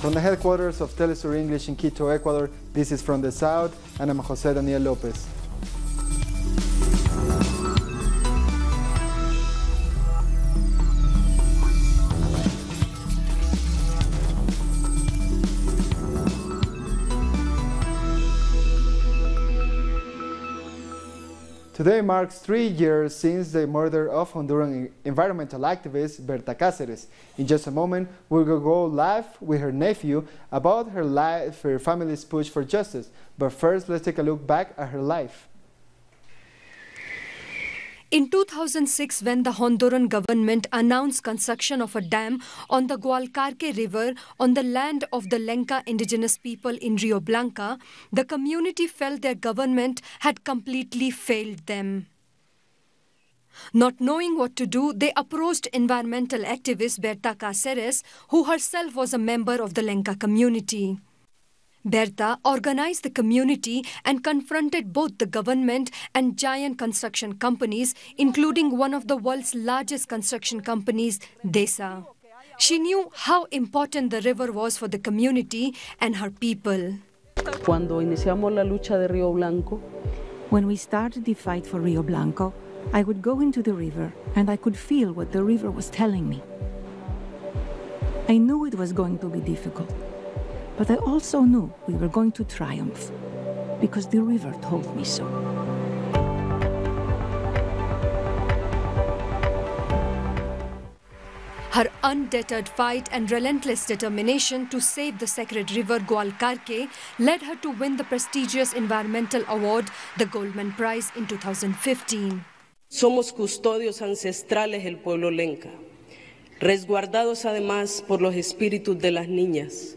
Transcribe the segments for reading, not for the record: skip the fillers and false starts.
From the headquarters of Telesur English in Quito, Ecuador, this is From the South, and I'm Jose Daniel Lopez. Today marks 3 years since the murder of Honduran environmental activist Berta Cáceres. In just a moment, we'll go live with her nephew about her life, her family's push for justice. But first, let's take a look back at her life. In 2006, when the Honduran government announced construction of a dam on the Gualcarque River on the land of the Lenca indigenous people in Rio Blanco, the community felt their government had completely failed them. Not knowing what to do, they approached environmental activist Berta Cáceres, who herself was a member of the Lenca community. Berta organized the community and confronted both the government and giant construction companies, including one of the world's largest construction companies, DESA. She knew how important the river was for the community and her people. Cuando iniciamos la lucha de Río Blanco, when we started the fight for Rio Blanco, I would go into the river and I could feel what the river was telling me. I knew it was going to be difficult. But I also knew we were going to triumph, because the river told me so. Her undeterred fight and relentless determination to save the sacred river Gualcarque led her to win the prestigious environmental award, the Goldman Prize, in 2015. Somos custodios ancestrales del pueblo Lenca, resguardados además por los espíritus de las niñas,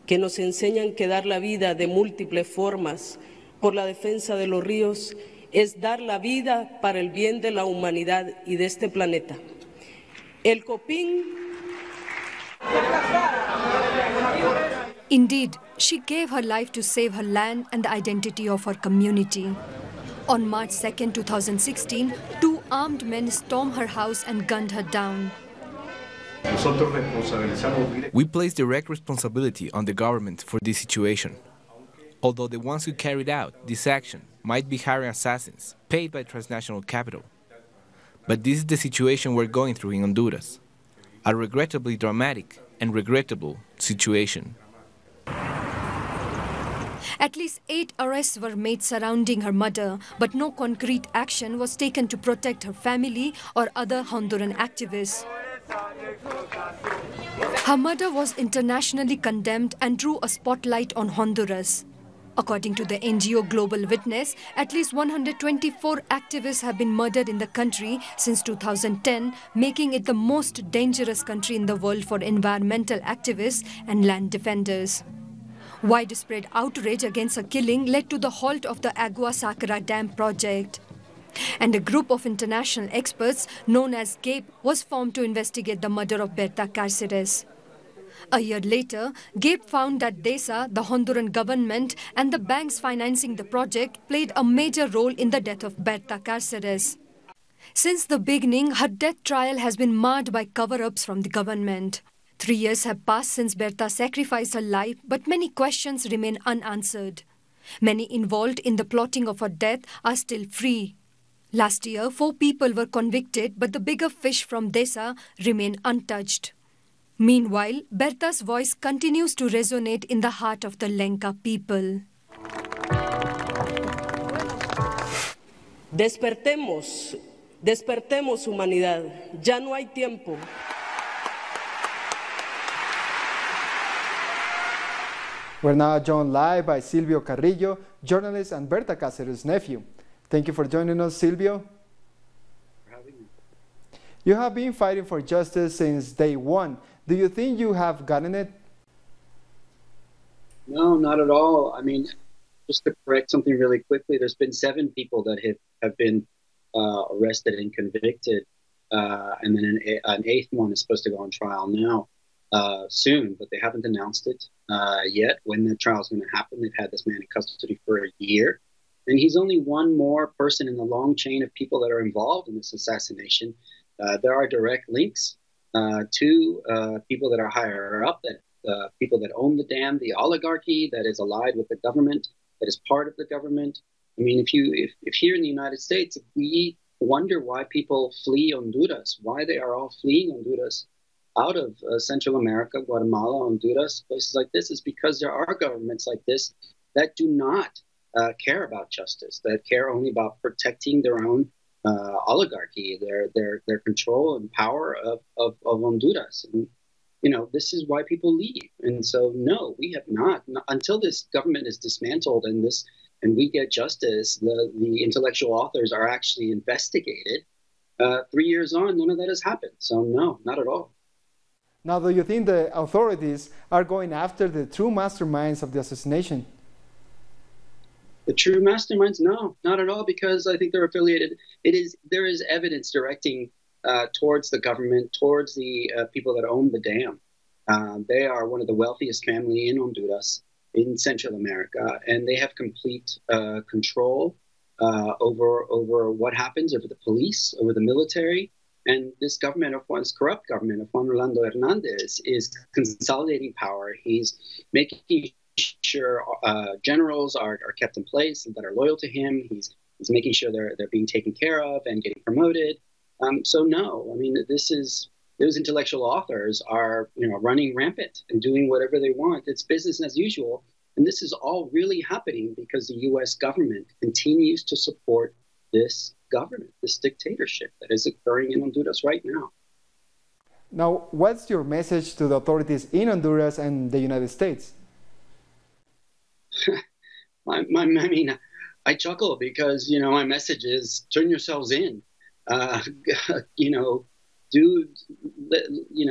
que nos enseñan que dar la vida de múltiples formas por la defensa de los ríos es dar la vida para el bien de la humanidad y de este planeta. El Copín. Indeed, she gave her life to save her land and the identity of her community. On March 2, 2016, 2 armed men stormed her house and gunned her down. We place direct responsibility on the government for this situation. Although the ones who carried out this action might be hiring assassins paid by transnational capital. But this is the situation we're going through in Honduras. A regrettably dramatic and regrettable situation. At least 8 arrests were made surrounding her murder, but no concrete action was taken to protect her family or other Honduran activists. Her murder was internationally condemned and drew a spotlight on Honduras. According to the NGO Global Witness, at least 124 activists have been murdered in the country since 2010, making it the most dangerous country in the world for environmental activists and land defenders. Widespread outrage against her killing led to the halt of the Agua Sacra Dam project. And a group of international experts known as GAPE was formed to investigate the murder of Berta Cáceres. A year later, GAPE found that DESA, the Honduran government, and the banks financing the project played a major role in the death of Berta Cáceres. Since the beginning, her death trial has been marred by cover-ups from the government. 3 years have passed since Berta sacrificed her life, but many questions remain unanswered. Many involved in the plotting of her death are still free. Last year, 4 people were convicted, but the bigger fish from DESA remain untouched. Meanwhile, Berta's voice continues to resonate in the heart of the Lenca people. Despertemos, despertemos humanidad, ya no hay tiempo. We're now joined live by Silvio Carrillo, journalist and Berta Cáceres' nephew. Thank you for joining us, Silvio. For having me. You have been fighting for justice since day one. Do you think you have gotten it? No, not at all. I mean, just to correct something really quickly, there's been 7 people that have been arrested and convicted, and then an 8th one is supposed to go on trial now soon, but they haven't announced it yet when the trial is going to happen. They've had this man in custody for a year. And he's only one more person in the long chain of people that are involved in this assassination. There are direct links to people that are higher up that people that own the dam, the oligarchy that is allied with the government, that is part of the government. I mean, if here in the United States, if we wonder why people flee Honduras, why they are all fleeing Honduras out of Central America, Guatemala, Honduras, places like this, is because there are governments like this that do not care about justice, that care only about protecting their own oligarchy, their control and power of Honduras. And, you know, this is why people leave. And so, no, we have not until this government is dismantled and we get justice, the intellectual authors are actually investigated. 3 years on, none of that has happened. So no, not at all. Now, do you think the authorities are going after the true masterminds of the assassination? The true masterminds? No, not at all, because I think they're affiliated. There is evidence directing towards the government, towards the people that own the dam. They are one of the wealthiest family in Honduras, in Central America, and they have complete control over what happens, over the police, over the military. And this government of Juan's corrupt government of Juan Orlando Hernandez is consolidating power. He's making sure generals are kept in place and that are loyal to him. He's making sure they're being taken care of and getting promoted. So no, I mean, those intellectual authors are, you know, running rampant and doing whatever they want. It's business as usual. And this is all really happening because the U.S. government continues to support this government, this dictatorship that is occurring in Honduras right now. Now, what's your message to the authorities in Honduras and the United States? I mean, I chuckle because, you know, my message is turn yourselves in. You know,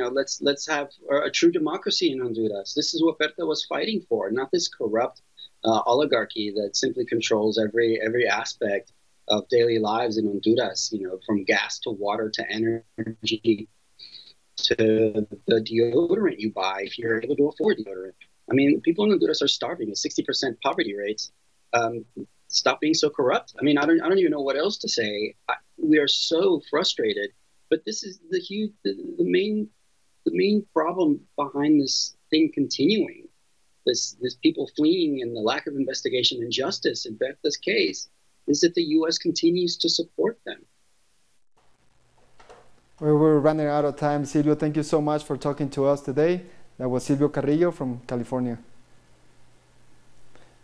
let's have a true democracy in Honduras. This is what Berta was fighting for, not this corrupt oligarchy that simply controls every aspect of daily lives in Honduras, you know, from gas to water to energy to the deodorant you buy if you're able to afford deodorant. I mean, people in Honduras are starving at 60% poverty rates. Stop being so corrupt. I mean, I don't even know what else to say. We are so frustrated. But this is the main problem behind this thing continuing. This people fleeing and the lack of investigation and justice in Berta's case is that the U.S. continues to support them. We're running out of time. Silvio, thank you so much for talking to us today. That was Silvio Carrillo from California.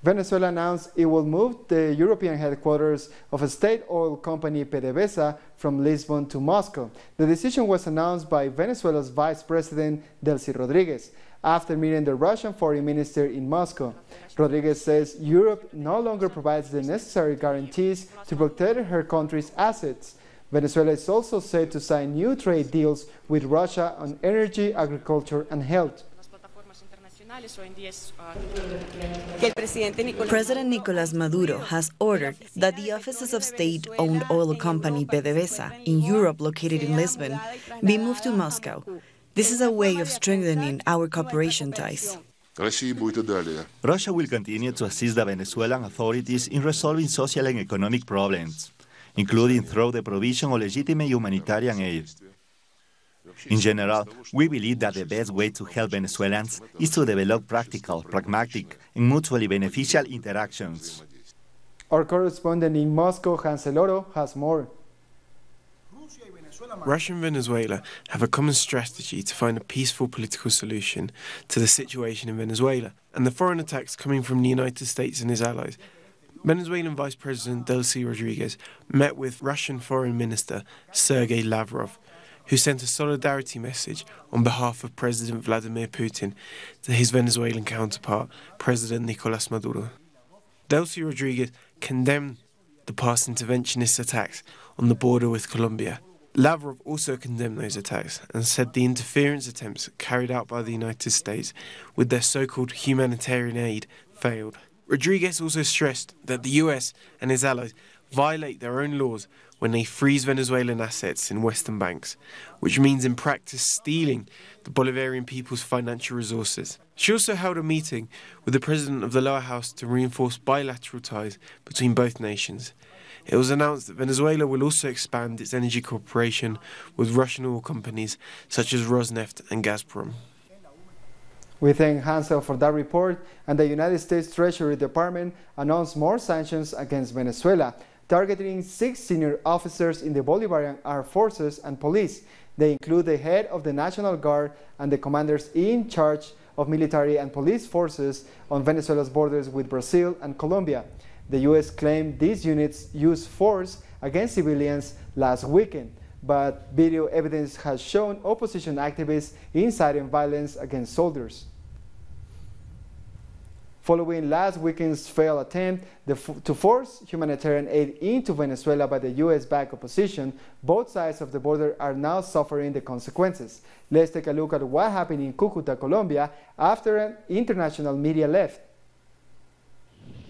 Venezuela announced it will move the European headquarters of a state oil company, PDVSA, from Lisbon to Moscow. The decision was announced by Venezuela's Vice President, Delcy Rodriguez, after meeting the Russian foreign minister in Moscow. Rodriguez says Europe no longer provides the necessary guarantees to protect her country's assets. Venezuela is also set to sign new trade deals with Russia on energy, agriculture, and health. President Nicolás Maduro has ordered that the offices of state-owned oil company PDVSA in Europe located in Lisbon be moved to Moscow. This is a way of strengthening our cooperation ties. Russia will continue to assist the Venezuelan authorities in resolving social and economic problems, including through the provision of legitimate humanitarian aid. In general, we believe that the best way to help Venezuelans is to develop practical, pragmatic, and mutually beneficial interactions. Our correspondent in Moscow, Hansel Oro, has more. Russia and Venezuela have a common strategy to find a peaceful political solution to the situation in Venezuela and the foreign attacks coming from the United States and its allies. Venezuelan Vice President Delcy Rodriguez met with Russian Foreign Minister Sergei Lavrov, who sent a solidarity message on behalf of President Vladimir Putin to his Venezuelan counterpart, President Nicolás Maduro. Delcy Rodriguez condemned the past interventionist attacks on the border with Colombia. Lavrov also condemned those attacks and said the interference attempts carried out by the United States with their so-called humanitarian aid failed. Rodriguez also stressed that the US and its allies violate their own laws when they freeze Venezuelan assets in Western banks, which means in practice stealing the Bolivarian people's financial resources. She also held a meeting with the president of the lower house to reinforce bilateral ties between both nations. It was announced that Venezuela will also expand its energy cooperation with Russian oil companies such as Rosneft and Gazprom. We thank Hansel for that report, and the United States Treasury Department announced more sanctions against Venezuela, targeting 6 senior officers in the Bolivarian Armed Forces and police. They include the head of the National Guard and the commanders in charge of military and police forces on Venezuela's borders with Brazil and Colombia. The U.S. claimed these units used force against civilians last weekend, but video evidence has shown opposition activists inciting violence against soldiers. Following last weekend's failed attempt to force humanitarian aid into Venezuela by the U.S.-backed opposition, both sides of the border are now suffering the consequences. Let's take a look at what happened in Cúcuta, Colombia, after an international media left.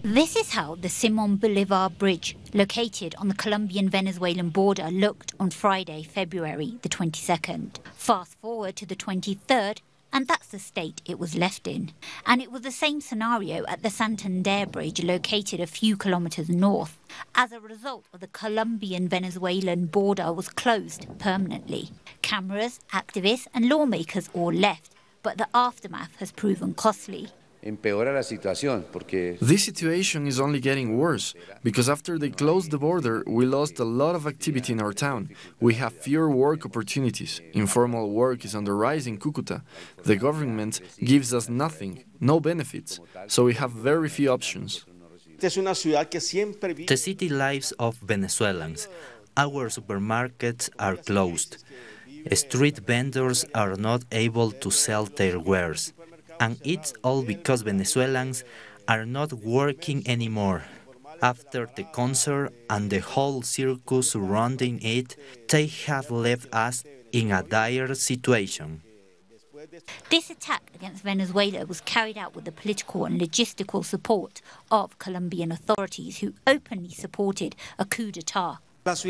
This is how the Simón Bolívar Bridge, located on the Colombian-Venezuelan border, looked on Friday, February the 22nd. Fast forward to the 23rd, and that's the state it was left in. And it was the same scenario at the Santander Bridge, located a few kilometers north. As a result of the Colombian-Venezuelan border was closed permanently. Cameras, activists and lawmakers all left, but the aftermath has proven costly. This situation is only getting worse, because after they closed the border, we lost a lot of activity in our town. We have fewer work opportunities. Informal work is on the rise in Cúcuta. The government gives us nothing, no benefits, so we have very few options. The city lives of Venezuelans. Our supermarkets are closed. Street vendors are not able to sell their wares. And it's all because Venezuelans are not working anymore. After the concert and the whole circus surrounding it, they have left us in a dire situation. This attack against Venezuela was carried out with the political and logistical support of Colombian authorities, who openly supported a coup d'etat. As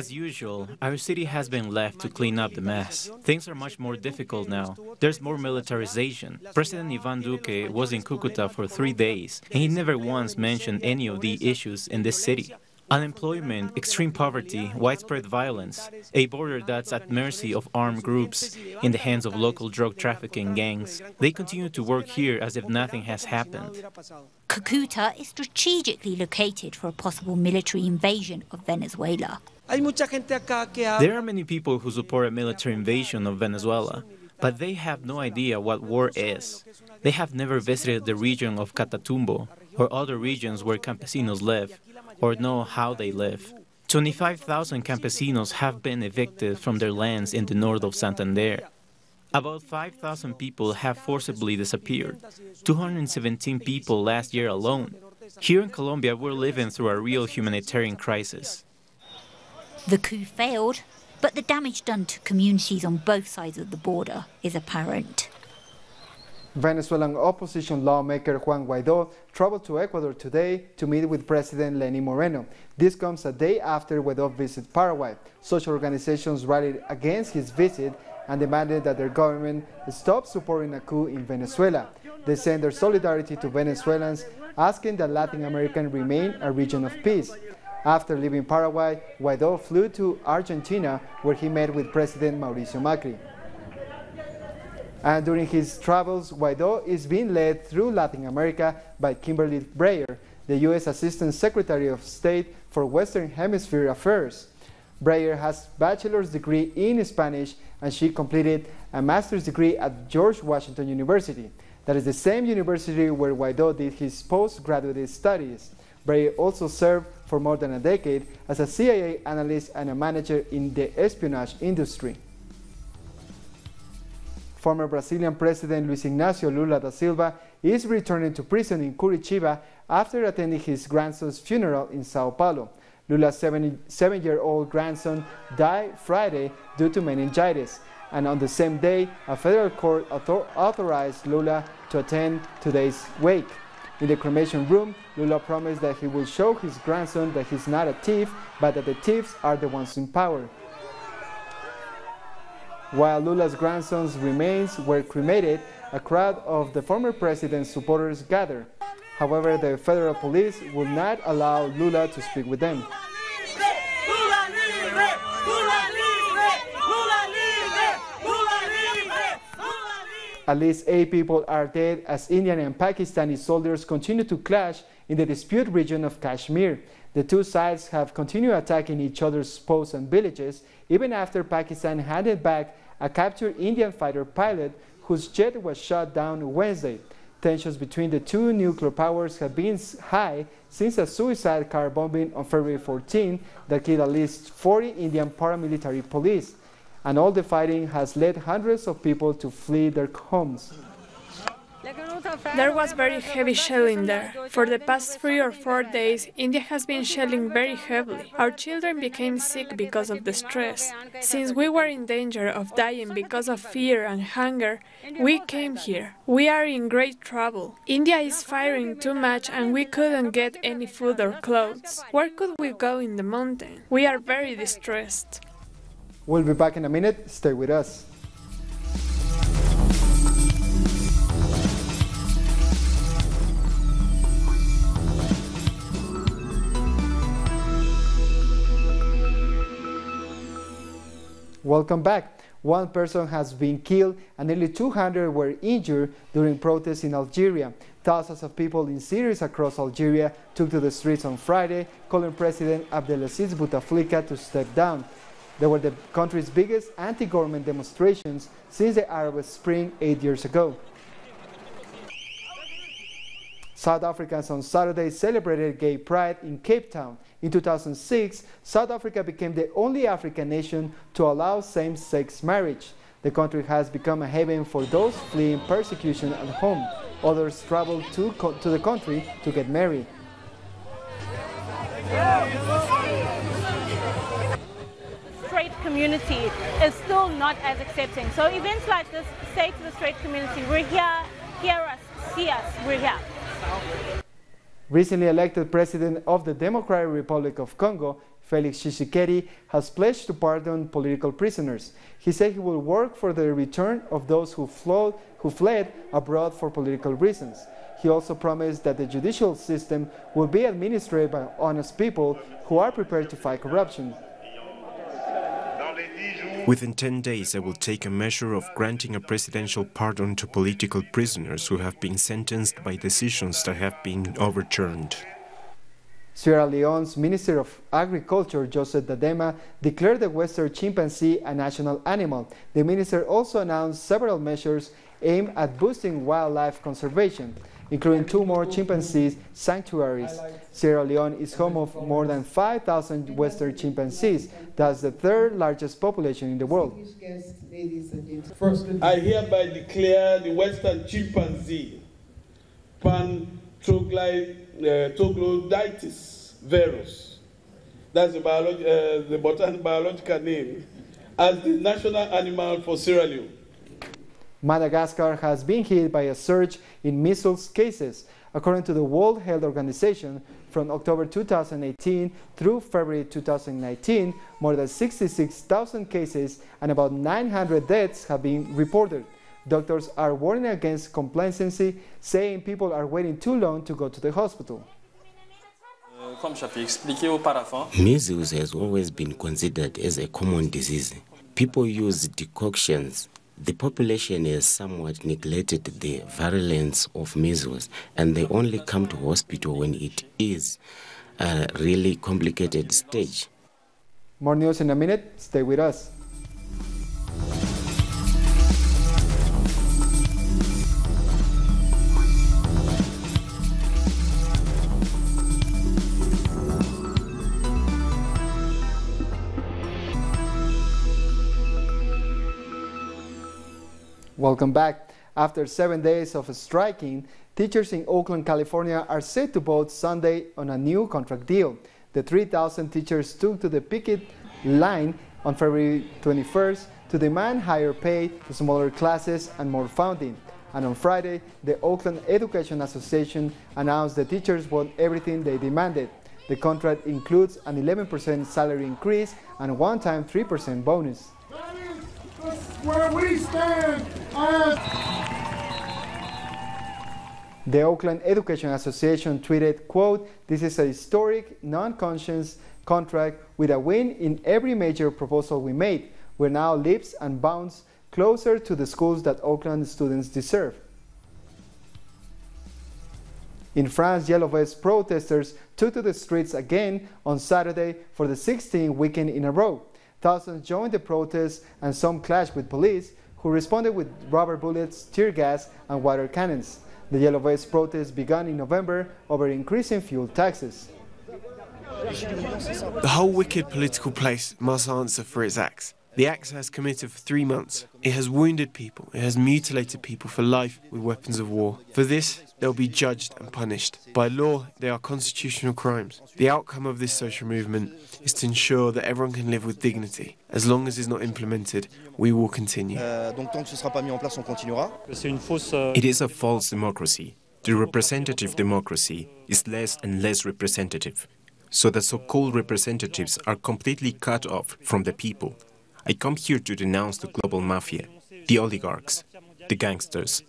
usual, our city has been left to clean up the mess. Things are much more difficult now. There's more militarization. President Iván Duque was in Cúcuta for 3 days, and he never once mentioned any of the issues in this city. Unemployment, extreme poverty, widespread violence, a border that's at mercy of armed groups in the hands of local drug trafficking gangs. They continue to work here as if nothing has happened. Cúcuta is strategically located for a possible military invasion of Venezuela. There are many people who support a military invasion of Venezuela, but they have no idea what war is. They have never visited the region of Catatumbo or other regions where campesinos live, or know how they live. 25,000 campesinos have been evicted from their lands in the north of Santander. About 5,000 people have forcibly disappeared, 217 people last year alone. Here in Colombia, we're living through a real humanitarian crisis. The coup failed, but the damage done to communities on both sides of the border is apparent. Venezuelan opposition lawmaker Juan Guaidó traveled to Ecuador today to meet with President Lenín Moreno. This comes a day after Guaidó visited Paraguay. Social organizations rallied against his visit and demanded that their government stop supporting a coup in Venezuela. They sent their solidarity to Venezuelans, asking that Latin America remain a region of peace. After leaving Paraguay, Guaidó flew to Argentina, where he met with President Mauricio Macri. And during his travels, Guaidó is being led through Latin America by Kimberly Breyer, the U.S. Assistant Secretary of State for Western Hemisphere Affairs. Breyer has a bachelor's degree in Spanish, and she completed a master's degree at George Washington University. That is the same university where Guaidó did his postgraduate studies. Breyer also served for more than a decade as a CIA analyst and a manager in the espionage industry. Former Brazilian President Luiz Inácio Lula da Silva is returning to prison in Curitiba after attending his grandson's funeral in Sao Paulo. Lula's seven-year-old grandson died Friday due to meningitis, and on the same day, a federal court authorized Lula to attend today's wake. In the cremation room, Lula promised that he will show his grandson that he's not a thief, but that the thieves are the ones in power. While Lula's grandson's remains were cremated, a crowd of the former president's supporters gathered. However, the federal police will not allow Lula to speak with them. At least 8 people are dead as Indian and Pakistani soldiers continue to clash in the disputed region of Kashmir. The two sides have continued attacking each other's posts and villages, even after Pakistan handed back a captured Indian fighter pilot whose jet was shot down Wednesday. Tensions between the two nuclear powers have been high since a suicide car bombing on February 14 that killed at least 40 Indian paramilitary police. And all the fighting has led hundreds of people to flee their homes. There was very heavy shelling there. For the past 3 or 4 days, India has been shelling very heavily. Our children became sick because of the stress. Since we were in danger of dying because of fear and hunger, we came here. We are in great trouble. India is firing too much and we couldn't get any food or clothes. Where could we go in the mountain? We are very distressed. We'll be back in a minute. Stay with us. Welcome back. One person has been killed and nearly 200 were injured during protests in Algeria. Thousands of people in cities across Algeria took to the streets on Friday, calling President Abdelaziz Bouteflika to step down. They were the country's biggest anti-government demonstrations since the Arab Spring 8 years ago. South Africans on Saturday celebrated Gay Pride in Cape Town. In 2006, South Africa became the only African nation to allow same-sex marriage. The country has become a haven for those fleeing persecution at home. Others travel to the country to get married. Straight community is still not as accepting. So events like this say to the straight community, we're here, hear us, see us, we're here. Recently elected president of the Democratic Republic of Congo, Felix Tshisekedi, has pledged to pardon political prisoners. He said he will work for the return of those who fled abroad for political reasons. He also promised that the judicial system will be administered by honest people who are prepared to fight corruption. Within 10 days, I will take a measure of granting a presidential pardon to political prisoners who have been sentenced by decisions that have been overturned. Sierra Leone's Minister of Agriculture, Joseph Dadema, declared the western chimpanzee a national animal. The minister also announced several measures aimed at boosting wildlife conservation, including 2 more chimpanzee sanctuaries. Sierra Leone is home of more than 5,000 western chimpanzees. That's the 3rd largest population in the world. First, I hereby declare the western chimpanzee troglodytes virus, that's the biological name, as the national animal for Sierra Leone. Madagascar has been hit by a surge in measles cases. According to the World Health Organization, from October 2018 through February 2019, more than 66,000 cases and about 900 deaths have been reported. Doctors are warning against complacency, saying people are waiting too long to go to the hospital. Measles has always been considered as a common disease. People use decoctions. The population has somewhat neglected the virulence of measles, and they only come to hospital when it is a really complicated stage. More news in a minute. Stay with us. Welcome back. After 7 days of striking, teachers in Oakland, California are set to vote Sunday on a new contract deal. The 3,000 teachers took to the picket line on February 21st to demand higher pay, smaller classes, and more funding. And on Friday, the Oakland Education Association announced the teachers want everything they demanded. The contract includes an 11% salary increase and a one-time 3% bonus. Where we stand as... The Oakland Education Association tweeted, quote, "This is a historic, non-conscious contract with a win in every major proposal we made. We're now leaps and bounds closer to the schools that Oakland students deserve. In France, Yellow Vest protesters took to the streets again on Saturday for the 16th weekend in a row. Thousands joined the protests and some clashed with police, who responded with rubber bullets, tear gas, and water cannons. The Yellow Vest protests began in November over increasing fuel taxes. The whole wicked political place must answer for its acts. The acts it has committed for 3 months. It has wounded people. It has mutilated people for life with weapons of war. For this, they will be judged and punished. By law, they are constitutional crimes. The outcome of this social movement is to ensure that everyone can live with dignity. As long as it's not implemented, we will continue. It is a false democracy. The representative democracy is less and less representative. So the so-called representatives are completely cut off from the people. I come here to denounce the global mafia, the oligarchs, the gangsters.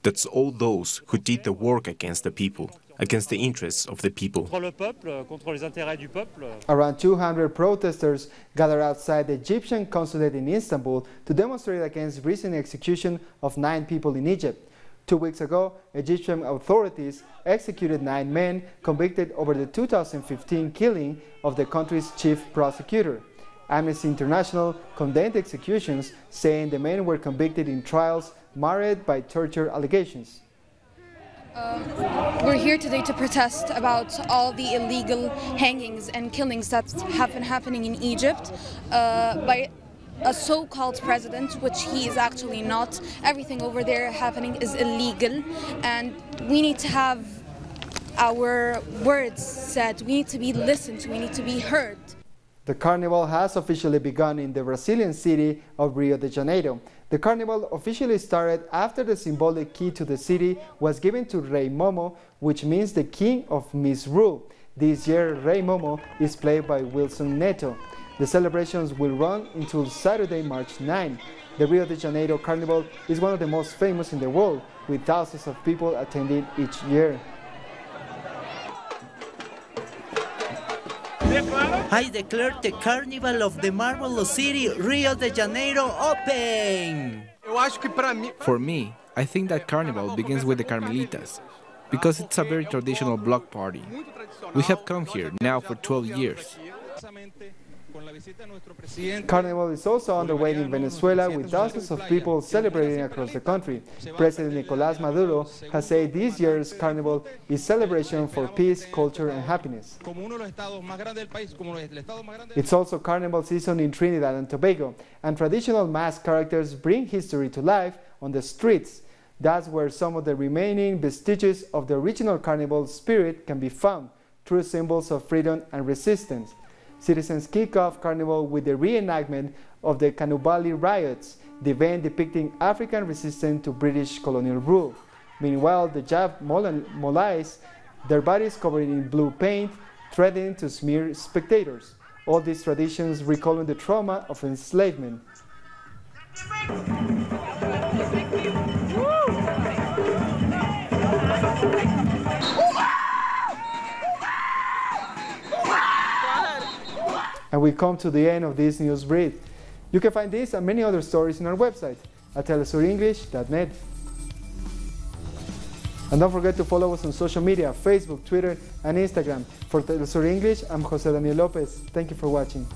That's all those who did the work against the people, against the interests of the people. Around 200 protesters gathered outside the Egyptian consulate in Istanbul to demonstrate against recent execution of 9 people in Egypt. 2 weeks ago, Egyptian authorities executed 9 men convicted over the 2015 killing of the country's chief prosecutor. Amnesty International condemned the executions, saying the men were convicted in trials marred by torture allegations. We're here today to protest about all the illegal hangings and killings that have been happening in Egypt by a so-called president, which he is actually not. Everything over there happening is illegal, and we need to have our words said. We need to be listened to. We need to be heard. The carnival has officially begun in the Brazilian city of Rio de Janeiro. The carnival officially started after the symbolic key to the city was given to Rei Momo, which means the king of misrule. This year, Rei Momo is played by Wilson Neto. The celebrations will run until Saturday, March 9. The Rio de Janeiro Carnival is one of the most famous in the world, with thousands of people attending each year. I declare the Carnival of the Marvelous City, Rio de Janeiro, open! For me, I think that Carnival begins with the Carmelitas, because it's a very traditional block party. We have come here now for 12 years. Carnival is also underway in Venezuela, with thousands of people celebrating across the country. President Nicolás Maduro has said this year's Carnival is celebration for peace, culture, and happiness. It's also Carnival season in Trinidad and Tobago, and traditional masked characters bring history to life on the streets. That's where some of the remaining vestiges of the original Carnival spirit can be found, true symbols of freedom and resistance. Citizens kick off Carnival with the reenactment of the Canubali riots, the event depicting African resistance to British colonial rule. Meanwhile, the Jab Molais, their bodies covered in blue paint, threatening to smear spectators. All these traditions recalling the trauma of enslavement. And we come to the end of this news brief. You can find this and many other stories on our website at telesurenglish.net. And don't forget to follow us on social media, Facebook, Twitter, and Instagram. For Telesur English, I'm Jose Daniel Lopez. Thank you for watching.